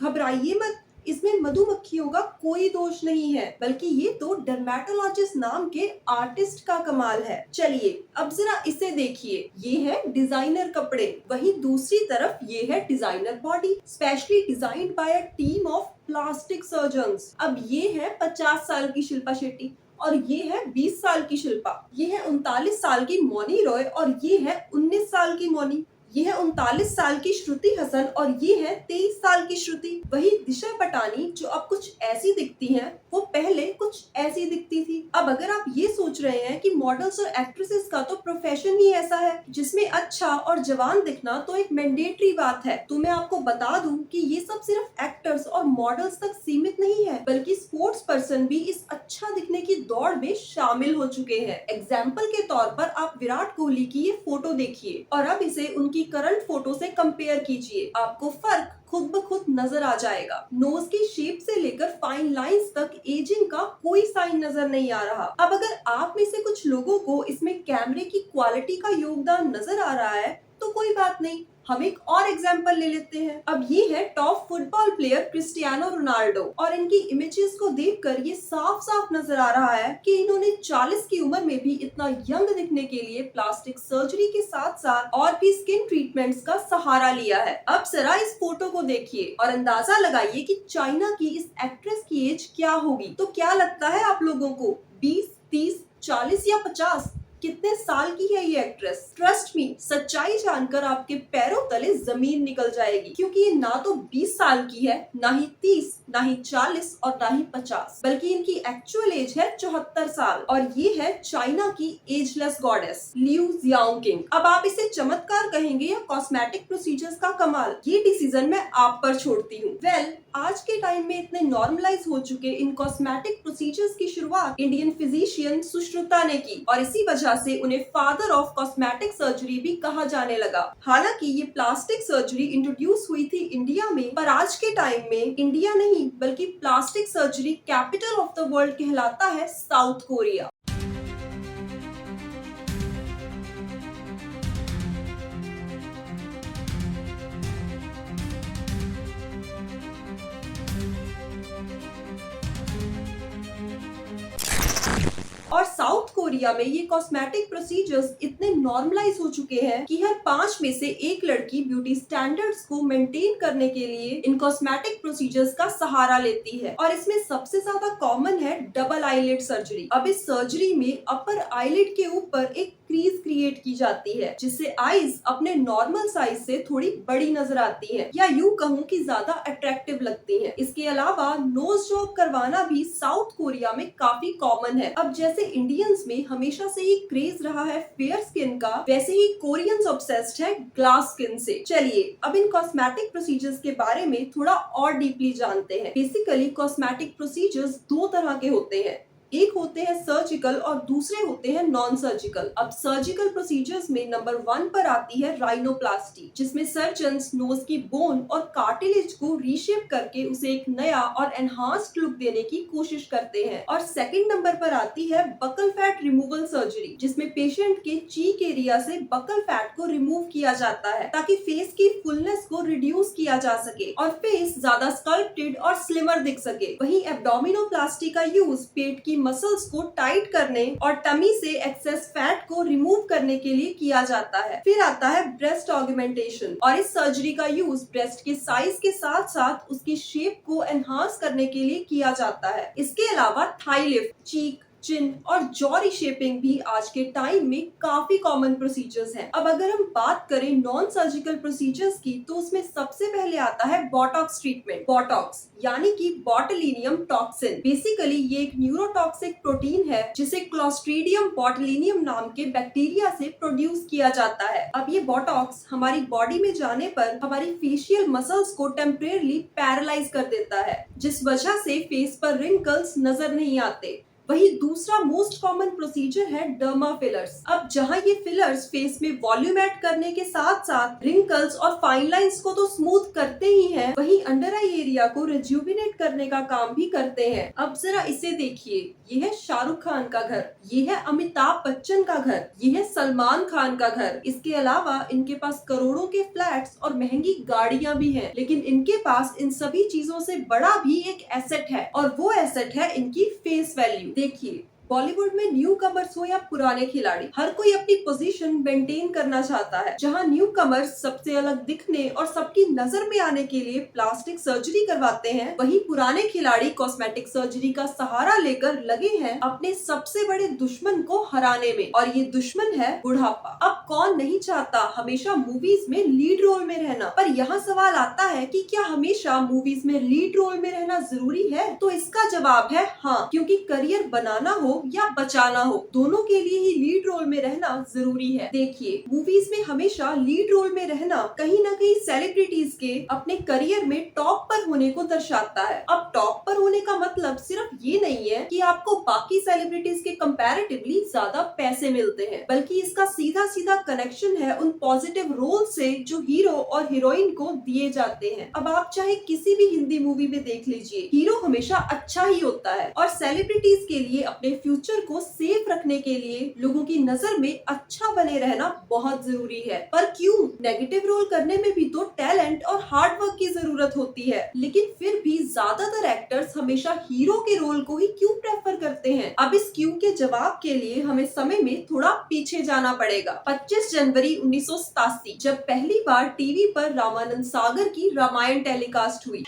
घबराइए मत, इसमें मधुमक्खियों का कोई दोष नहीं है, बल्कि ये तो डर्मेटोलॉजिस्ट नाम के आर्टिस्ट का कमाल है। चलिए अब जरा इसे देखिए, ये है डिजाइनर कपड़े, वहीं दूसरी तरफ ये है designer body, specially designed by a team of plastic surgeons. अब ये है 50 साल की शिल्पा शेट्टी और ये है 20 साल की शिल्पा, ये है 39 साल की मौनी रॉय और ये है 19 साल की मौनी, ये है 39 साल की श्रुति हसन और ये है 23 साल की श्रुति। वही दिशा पटानी जो अब कुछ ऐसी दिखती हैं, वो पहले कुछ ऐसी दिखती थी। अब अगर आप ये सोच रहे हैं कि मॉडल्स और एक्ट्रेसेस का तो प्रोफेशन ही ऐसा है जिसमें अच्छा और जवान दिखना तो एक मैंडेटरी बात है, तो मैं आपको बता दूं कि ये सब सिर्फ एक्टर्स और मॉडल्स तक सीमित नहीं है, बल्कि स्पोर्ट्स पर्सन भी इस अच्छा दिखने की दौड़ में शामिल हो चुके हैं। एग्जाम्पल के तौर पर आप विराट कोहली की ये फोटो देखिए और अब इसे उनकी करंट फोटो से कंपेयर कीजिए, आपको फर्क खुद ब खुद नजर आ जाएगा। नोज की शेप से लेकर फाइन लाइंस तक एजिंग का कोई साइन नजर नहीं आ रहा। अब अगर आप में से कुछ लोगों को इसमें कैमरे की क्वालिटी का योगदान नजर आ रहा है तो कोई बात नहीं, हम एक और एग्जाम्पल ले लेते हैं। अब ये है top football player Cristiano Ronaldo और इनकी इमेजेस को देखकर ये साफ साफ नजर आ रहा है कि इन्होंने 40 की उम्र में भी इतना यंग दिखने के लिए प्लास्टिक सर्जरी के साथ साथ और भी स्किन ट्रीटमेंट्स का सहारा लिया है। अब जरा इस फोटो को देखिए और अंदाजा लगाइए कि चाइना की इस एक्ट्रेस की एज क्या होगी। तो क्या लगता है आप लोगों को, 20, 30, 40 या 50? कितने साल की है ये एक्ट्रेस? ट्रस्ट मी, सच्चाई जानकर आपके पैरों तले जमीन निकल जाएगी, क्योंकि ये ना तो 20 साल की है, ना ही 30, ना ही 40 और ना ही 50, बल्कि इनकी एक्चुअल एज है 74 साल और ये है चाइना की एजलेस गॉडेस लियू जियांगकिंग। अब आप इसे चमत्कार कहेंगे या कॉस्मेटिक प्रोसीजर्स का कमाल, ये डिसीजन मैं आप पर छोड़ती हूँ। वेल, आज के टाइम में इतने नॉर्मलाइज हो चुके इन कॉस्मेटिक प्रोसीजर्स की शुरुआत इंडियन फिजिशियन सुश्रुता ने की और इसी वजह से उन्हें फादर ऑफ कॉस्मेटिक सर्जरी भी कहा जाने लगा। हालांकि ये प्लास्टिक सर्जरी इंट्रोड्यूस हुई थी इंडिया में, पर आज के टाइम में इंडिया नहीं बल्कि plastic surgery capital of the world कहलाता है साउथ कोरिया। और साउथ कोरिया में ये कॉस्मेटिक प्रोसीजर्स इतने नॉर्मलाइज हो चुके हैं कि हर 5 में से एक लड़की ब्यूटी स्टैंडर्ड्स को मेंटेन करने के लिए इन कॉस्मेटिक प्रोसीजर्स का सहारा लेती है और इसमें सबसे ज्यादा कॉमन है डबल आईलिड सर्जरी। अब इस सर्जरी में अपर आईलिड के ऊपर एक क्रीज क्रिएट की जाती है जिससे आईज अपने नॉर्मल साइज से थोड़ी बड़ी नजर आती है या यूं कहूं कि ज्यादा अट्रैक्टिव लगती है। इसके अलावा नोज जॉब करवाना भी साउथ कोरिया में काफी कॉमन है। अब जैसे इंडियंस में हमेशा से ही क्रेज रहा है फेयर स्किन का, वैसे ही कोरियंस ऑब्सेस्ड है ग्लास स्किन से। चलिए अब इन कॉस्मेटिक प्रोसीजर्स के बारे में थोड़ा और डीपली जानते हैं। बेसिकली कॉस्मेटिक प्रोसीजर्स दो तरह के होते हैं, एक होते हैं सर्जिकल और दूसरे होते हैं नॉन सर्जिकल। अब सर्जिकल प्रोसीजर्स में नंबर 1 पर आती है राइनोप्लास्टी, जिसमें सर्जन्स नोज की बोन और कार्टिलेज को रीशेप करके उसे एक नया और एनहांस्ड लुक देने की कोशिश करते हैं। और सेकंड नंबर पर आती है बकल फैट रिमूवल सर्जरी, जिसमें पेशेंट के चीक एरिया से बकल फैट को रिमूव किया जाता है ताकि फेस की फुलनेस को रिड्यूस किया जा सके और फेस ज्यादा स्कल्प्टेड और स्लिमर दिख सके। वहीं एब्डोमिनोप्लास्टी का यूज पेट की मसल्स को टाइट करने और टमी से एक्सेस फैट को रिमूव करने के लिए किया जाता है। फिर आता है ब्रेस्ट ऑगमेंटेशन और इस सर्जरी का यूज ब्रेस्ट के साइज के साथ साथ उसकी शेप को एनहांस करने के लिए किया जाता है। इसके अलावा थाई लिफ्ट, चीक, चिन और जॉ रिशेपिंग भी आज के टाइम में काफी कॉमन प्रोसीजर्स हैं। अब अगर हम बात करें नॉन सर्जिकल प्रोसीजर्स की तो उसमें सबसे पहले आता है बोटॉक्स ट्रीटमेंट। बोटॉक्स यानी कि बॉटुलिनियम टॉक्सिन। बेसिकली ये एक न्यूरोटॉक्सिक प्रोटीन है जिसे क्लोस्ट्रीडियम बॉटुलिनियम नाम के बैक्टीरिया से प्रोड्यूस किया जाता है। अब ये बोटॉक्स हमारी बॉडी में जाने पर हमारी फेशियल मसल्स को टेम्परेरली पैरालाइज कर देता है, जिस वजह से फेस पर रिंकल्स नजर नहीं आते। वही दूसरा मोस्ट कॉमन प्रोसीजर है डर्मा फिलर्स। अब जहाँ ये फिलर्स फेस में वॉल्यूम ऐड करने के साथ साथ रिंकल्स और फाइन लाइंस को तो स्मूथ करते ही हैं, वही अंडर आई एरिया को रिज्यूविनेट करने का काम भी करते हैं। अब जरा इसे देखिए, ये है शाहरुख खान का घर, ये है अमिताभ बच्चन का घर, ये है सलमान खान का घर। इसके अलावा इनके पास करोड़ों के फ्लैट्स और महंगी गाड़ियां भी हैं, लेकिन इनके पास इन सभी चीजों से बड़ा भी एक एसेट है और वो एसेट है इनकी फेस वैल्यू। देखिए, बॉलीवुड में न्यू कमर्स हो या पुराने खिलाड़ी, हर कोई अपनी पोजीशन मेंटेन करना चाहता है। जहां न्यू कमर्स सबसे अलग दिखने और सबकी नजर में आने के लिए प्लास्टिक सर्जरी करवाते हैं, वहीं पुराने खिलाड़ी कॉस्मेटिक सर्जरी का सहारा लेकर लगे हैं अपने सबसे बड़े दुश्मन को हराने में, और ये दुश्मन है बुढ़ापा। अब कौन नहीं चाहता हमेशा मूवीज में लीड रोल में रहना, पर यहाँ सवाल आता है कि क्या हमेशा मूवीज में लीड रोल में रहना जरूरी है? तो इसका जवाब है हाँ, क्योंकि करियर बनाना हो या बचाना हो, दोनों के लिए ही लीड रोल में रहना जरूरी है। देखिए, मूवीज में हमेशा लीड रोल में रहना कहीं ना कहीं सेलिब्रिटीज के अपने करियर में टॉप पर होने को दर्शाता है। अब टॉप पर होने का मतलब सिर्फ ये नहीं है कि आपको बाकी सेलिब्रिटीज के कंपैरेटिवली ज्यादा पैसे मिलते हैं, बल्कि इसका सीधा सीधा कनेक्शन है उन पॉजिटिव रोल से जो हीरो और हीरोइन को दिए जाते हैं। अब आप चाहे किसी भी हिंदी मूवी में देख लीजिए, हीरो हमेशा अच्छा ही होता है, और सेलिब्रिटीज के लिए अपने फ्यूचर को सेफ रखने के लिए लोगों की नजर में अच्छा बने रहना बहुत जरूरी है। पर क्यों? नेगेटिव रोल करने में भी तो टैलेंट और हार्ड वर्क की जरूरत होती है, लेकिन फिर भी ज्यादातर एक्टर्स हमेशा हीरो के रोल को ही क्यों प्रेफर करते हैं? अब इस क्यों के जवाब के लिए हमें समय में थोड़ा पीछे जाना पड़ेगा। 25 जनवरी 1987 जब पहली बार टीवी पर रामानंद सागर की रामायण टेलीकास्ट हुई।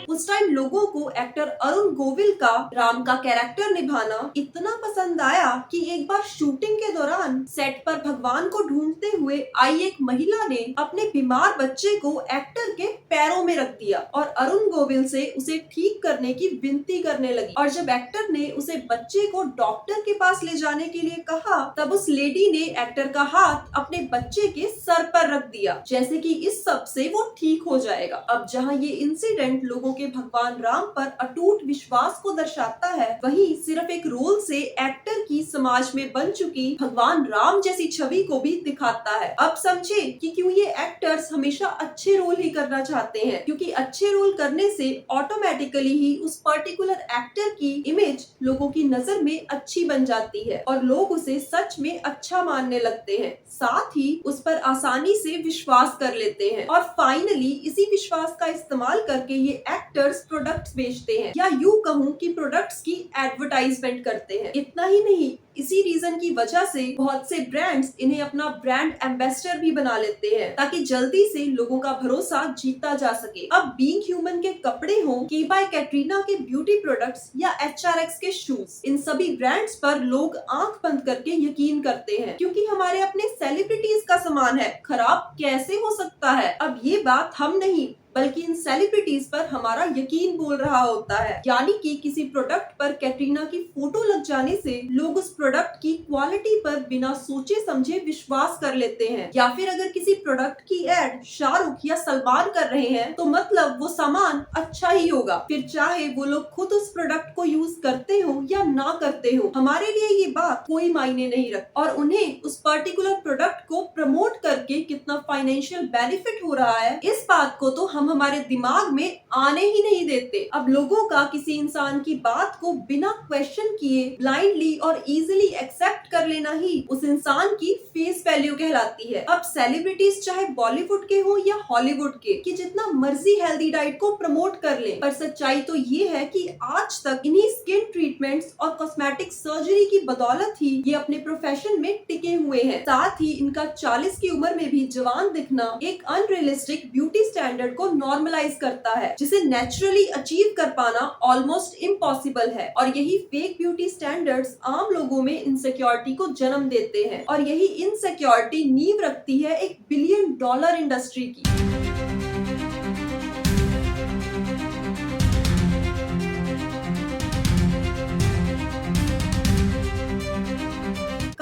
उस टाइम लोगों को एक्टर अरुण गोविल का राम का कैरेक्टर निभाना इतना पसंद आया कि एक बार शूटिंग के दौरान सेट पर भगवान को ढूंढते हुए आई एक महिला ने अपने बीमार बच्चे को एक्टर के पैरों में रख दिया और अरुण गोविल से उसे ठीक करने की विनती करने लगी। और जब एक्टर ने उसे बच्चे को डॉक्टर के पास ले जाने के लिए कहा, तब उस लेडी ने एक्टर का हाथ अपने बच्चे के सर पर रख दिया, जैसे कि इस सब से वो ठीक हो जाएगा। अब जहाँ ये इंसिडेंट लोगों के भगवान राम पर अटूट विश्वास को दर्शाता है, वहीं सिर्फ एक रोल से एक्टर की समाज में बन चुकी भगवान राम जैसी छवि को भी दिखाता है। अब समझे कि क्यों ये एक्टर्स हमेशा अच्छे रोल ही करना चाहते हैं, क्योंकि अच्छे रोल करने से ऑटोमेटिकली ही उस पर्टिकुलर एक्टर की इमेज लोगों की नजर में अच्छी बन जाती है और लोग उसे सच में अच्छा मानने लगते हैं, साथ ही उस पर आसानी से विश्वास कर लेते हैं, और फाइनली इसी विश्वास का इस्तेमाल करके ये एक्टर्स प्रोडक्ट्स बेचते हैं, या यूं कहूं कि प्रोडक्ट्स की एडवर्टाइजमेंट करते हैं। इतना ही नहीं, इसी रीजन की वजह से बहुत से ब्रांड्स इन्हें अपना ब्रांड एम्बेसडर भी बना लेते हैं, ताकि जल्दी से लोगों का भरोसा जीता जा सके। अब बीइंग ह्यूमन के कपड़े हों, की बाय कैटरीना के ब्यूटी प्रोडक्ट्स या HRX के शूज, इन सभी ब्रांड्स पर लोग आंख बंद करके यकीन करते हैं, क्योंकि हमारे अपने सेलिब्रिटीज का सामान है, खराब कैसे हो सकता है? अब ये बात हम नहीं बल्कि इन सेलिब्रिटीज पर हमारा यकीन बोल रहा होता है। यानी कि किसी प्रोडक्ट पर कैटरीना की फोटो लग जाने से लोग उस प्रोडक्ट की क्वालिटी पर बिना सोचे समझे विश्वास कर लेते हैं, या फिर अगर किसी प्रोडक्ट की एड शाहरुख या सलमान कर रहे हैं तो मतलब वो सामान अच्छा ही होगा, फिर चाहे वो लोग खुद उस प्रोडक्ट को यूज करते हो या ना करते हो। हमारे लिए ये बात कोई मायने नहीं रखती, और उन्हें उस पर्टिकुलर प्रोडक्ट को प्रमोट करके कितना फाइनेंशियल बेनिफिट हो रहा है, इस बात को तो हम हमारे दिमाग में आने ही नहीं देते। अब लोगों का किसी इंसान की बात को बिना क्वेश्चन किए ब्लाइंडली और इजीली एक्सेप्ट कर लेना ही उस इंसान की फेस वैल्यू कहलाती है। अब सेलिब्रिटीज चाहे बॉलीवुड के हो या हॉलीवुड के, कि जितना मर्जी हेल्दी डाइट को प्रमोट कर ले, पर सच्चाई तो ये है कि आज तक इन्हीं स्किन ट्रीटमेंट्स और कॉस्मेटिक सर्जरी की बदौलत ही ये अपने प्रोफेशन में टिके हुए हैं। साथ ही इनका 40 की उम्र में भी जवान दिखना एक अनरियलिस्टिक ब्यूटी स्टैंडर्ड को नॉर्मलाइज करता है, जिसे नेचुरली अचीव कर पाना ऑलमोस्ट इम्पॉसिबल है। और यही फेक ब्यूटी स्टैंडर्ड्स आम लोगों में इनसिक्योरिटी को जन्म देते हैं, और यही इनसिक्योरिटी नींव रखती है एक $1 बिलियन इंडस्ट्री की।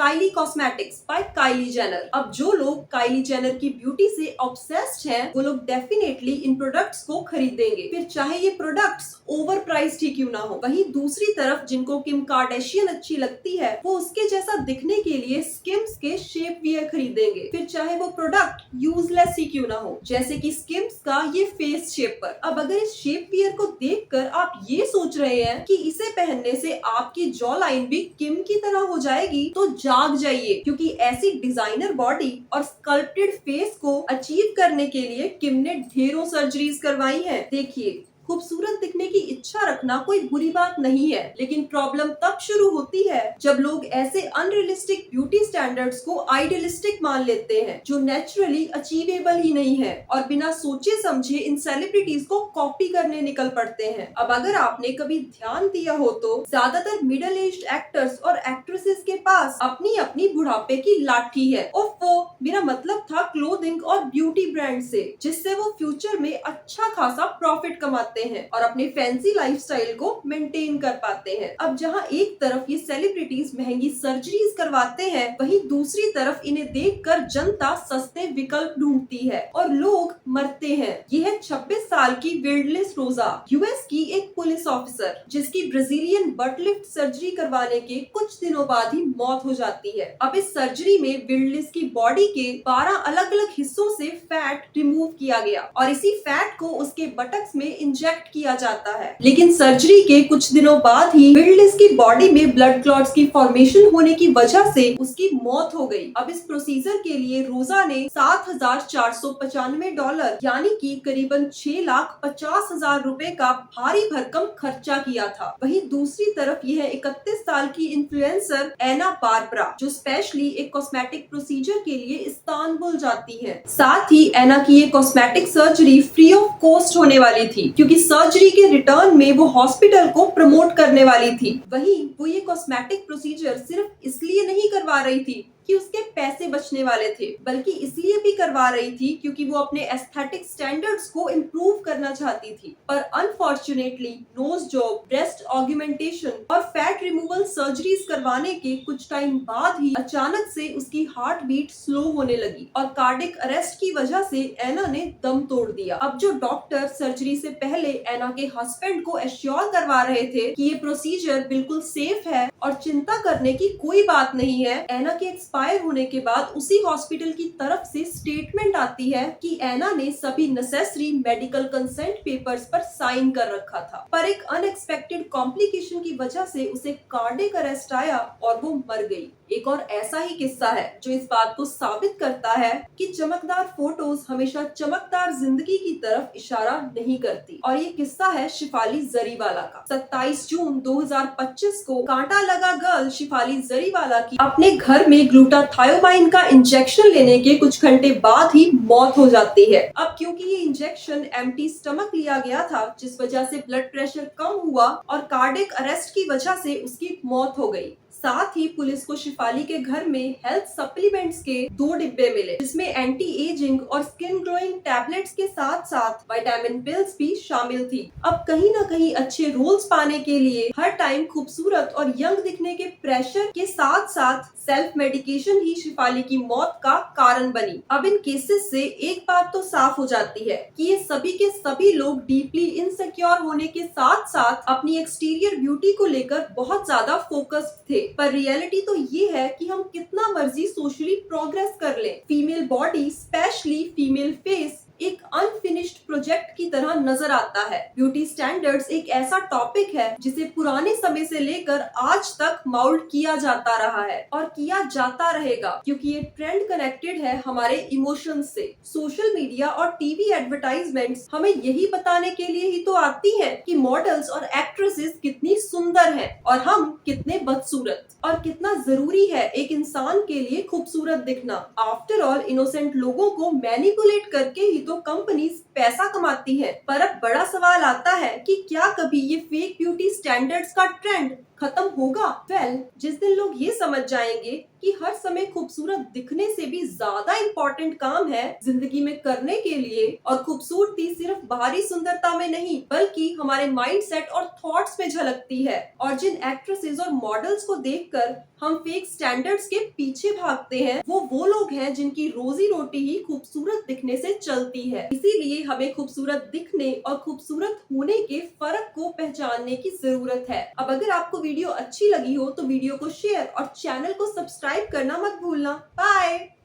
काइली कॉस्मेटिक्स बाय काइली जेनर। अब जो लोग काइली जेनर की ब्यूटी से ऑब्सेस्ड हैं, वो लोग डेफिनेटली इन प्रोडक्ट्स को खरीदेंगे, फिर चाहे ये प्रोडक्ट्स ओवर प्राइस्ड ही क्यों ना हो। वहीं दूसरी तरफ जिनको किम कार्दाशियन अच्छी लगती है, वो उसके जैसा दिखने के लिए स्किम्स के शेप वियर खरीदेंगे, फिर चाहे वो प्रोडक्ट यूजलेस ही क्यों ना हो, जैसे कि स्किम्स का ये फेस शेपर। अब अगर इस शेप वियर को देखकर आप ये सोच रहे हैं कि इसे पहनने से आपकी जॉ लाइन भी किम की तरह हो जाएगी, तो जाग जाइए, क्योंकि ऐसी डिजाइनर बॉडी और स्कल्प्टेड फेस को अचीव करने के लिए किम ने ढेरों सर्जरीज करवाई हैं। देखिए, खूबसूरत दिखने की इच्छा रखना कोई बुरी बात नहीं है, लेकिन प्रॉब्लम तब शुरू होती है जब लोग ऐसे अनरियलिस्टिक ब्यूटी स्टैंडर्ड्स को आइडियलिस्टिक मान लेते हैं, जो नेचुरली अचीवेबल ही नहीं है, और बिना सोचे समझे इन सेलिब्रिटीज को कॉपी करने निकल पड़ते हैं। अब अगर आपने कभी ध्यान दिया हो तो ज्यादातर मिडिल एज्ड एक्टर्स और एक्ट्रेसेस के पास अपनी अपनी बुढ़ापे की लाठी है। ओफो, मेरा मतलब था क्लोथिंग और ब्यूटी ब्रांड से, जिससे वो फ्यूचर में अच्छा खासा प्रॉफिट कमाते हैं और अपने फैंसी लाइफस्टाइल को मेंटेन कर पाते हैं। अब जहां एक तरफ ये सेलिब्रिटीज महंगी सर्जरीज करवाते हैं, वहीं दूसरी तरफ इन्हें देखकर जनता सस्ते विकल्प ढूंढती है और लोग मरते हैं। ये है 26 साल की विल्डलेस रोजा, यूएस की एक पुलिस ऑफिसर, जिसकी ब्राजीलियन बट लिफ्ट सर्जरी करवाने के कुछ दिनों बाद ही मौत हो जाती है। अब इस सर्जरी में विल्डलेस की बॉडी के 12 अलग अलग हिस्सों से फैट रिमूव किया गया और इसी फैट को उसके बटक्स में इंजेक्ट किया जाता है। लेकिन सर्जरी के कुछ दिनों बाद ही विल्डलेस की बॉडी में ब्लड क्लॉट्स की फॉर्मेशन होने की वजह से उसकी मौत हो गई। अब इस प्रोसीजर के लिए रोजा ने $7,495 यानी कि करीबन 6,50,000 रुपए का भारी भरकम खर्चा किया था। वहीं दूसरी तरफ यह 31 साल की इन्फ्लुएंसर एना बारबरा, जो स्पेशली एक कॉस्मेटिक प्रोसीजर के लिए इस्तांबुल जाती है। साथ ही एना की ये cosmetic surgery free of cost होने वाली थी, क्योंकि सर्जरी के रिटर्न में वो हॉस्पिटल को प्रमोट करने वाली थी। वहीं वो ये कॉस्मेटिक प्रोसीजर सिर्फ इसलिए नहीं करवा रही थी कि उसके पैसे बचने वाले थे, बल्कि इसलिए भी करवा रही थी क्योंकि वो अपने एस्थेटिक स्टैंडर्ड्स को इम्प्रूव करना चाहती थी। पर unfortunately nose job, breast augmentation और फैट रिमूवल सर्जरीज करवाने के कुछ टाइम बाद ही अचानक से उसकी हार्ट बीट स्लो होने लगी और कार्डियक अरेस्ट की वजह से एना ने दम तोड़ दिया। अब जो डॉक्टर सर्जरी से पहले एना के हस्बैंड को एश्योर करवा रहे थे कि ये प्रोसीजर बिल्कुल सेफ है और चिंता करने की कोई बात नहीं है, एना के एक्सपायर होने के बाद उसी हॉस्पिटल की तरफ से स्टेटमेंट आती है कि एना ने सभी नेसेसरी मेडिकल कंसेंट पेपर्स पर साइन कर रखा था, पर एक अनएक्सपेक्टेड कॉम्प्लिकेशन की वजह से उसे कार्डियक अरेस्ट आया और वो मर गई। एक और ऐसा ही किस्सा है जो इस बात को साबित करता है कि चमकदार फोटोज हमेशा चमकदार जिंदगी की तरफ इशारा नहीं करती, और ये किस्सा है शिफाली जरीवाला का। 27 जून 2025 को कांटा लगा गर्ल शिफाली जरीवाला की अपने घर में ग्लूटाथायोमाइन का इंजेक्शन लेने के कुछ घंटे बाद ही मौत हो जाती है। अब क्योंकि ये इंजेक्शन एम्प्टी स्टमक लिया गया था, जिस वजह से ब्लड प्रेशर कम हुआ और कार्डियक अरेस्ट की वजह से उसकी मौत हो गई। साथ ही पुलिस को शिफाली के घर में हेल्थ सप्लीमेंट्स के 2 डिब्बे मिले, जिसमें एंटी एजिंग और स्किन ग्लोइंग टैबलेट्स के साथ साथ विटामिन पिल्स भी शामिल थी। अब कहीं ना कहीं अच्छे रोल्स पाने के लिए हर टाइम खूबसूरत और यंग दिखने के प्रेशर के साथ साथ सेल्फ मेडिकेशन ही शिफाली की मौत का कारण बनी। अब इन केसेस से एक बात तो साफ हो जाती है कि ये सभी के सभी लोग डीपली इनसिक्योर होने के साथ साथ अपनी एक्सटीरियर ब्यूटी को लेकर बहुत ज्यादा फोकस्ड थे। पर रियलिटी तो ये है कि हम कितना मर्जी सोशली प्रोग्रेस कर लें, female body specially female face एक अनफिनिश्ड प्रोजेक्ट की तरह नजर आता है। ब्यूटी स्टैंडर्ड्स एक ऐसा टॉपिक है जिसे पुराने समय से लेकर आज तक माउल्ड किया जाता रहा है और किया जाता रहेगा, क्योंकि ये ट्रेंड कनेक्टेड है हमारे इमोशंस से। सोशल मीडिया और टीवी एडवर्टाइजमेंट्स हमें यही बताने के लिए ही तो आती हैं कि मॉडल्स और एक्ट्रेसेस कितनी सुंदर हैं और हम कितने बदसूरत, और कितना जरूरी है एक इंसान के लिए खूबसूरत दिखना। आफ्टर ऑल इनोसेंट लोगों को मैनिपुलेट करके ही तो कंपनीज पैसा कमाती है। पर अब बड़ा सवाल आता है कि क्या कभी ये फेक ब्यूटी स्टैंडर्ड्स का ट्रेंड खत्म होगा? वेल, जिस दिन लोग ये समझ जाएंगे कि हर समय खूबसूरत दिखने से भी ज्यादा इम्पोर्टेंट काम है जिंदगी में करने के लिए। और खूबसूरती सिर्फ बाहरी सुंदरता में नहीं बल्कि हमारे माइंडसेट और थॉट्स में झलकती है। और जिन एक्ट्रेसेस और मॉडल्स को देखकर हम फेक स्टैंडर्ड्स के पीछे भागते हैं वो लोग हैं जिनकी रोजी रोटी ही खूबसूरत दिखने से चलती है। इसीलिए हमें खूबसूरत दिखने और खूबसूरत होने के फर्क को पहचानने की जरूरत है। अब अगर आपको वीडियो अच्छी लगी हो तो वीडियो को शेयर और चैनल को सब्सक्राइब करना मत भूलना। बाय।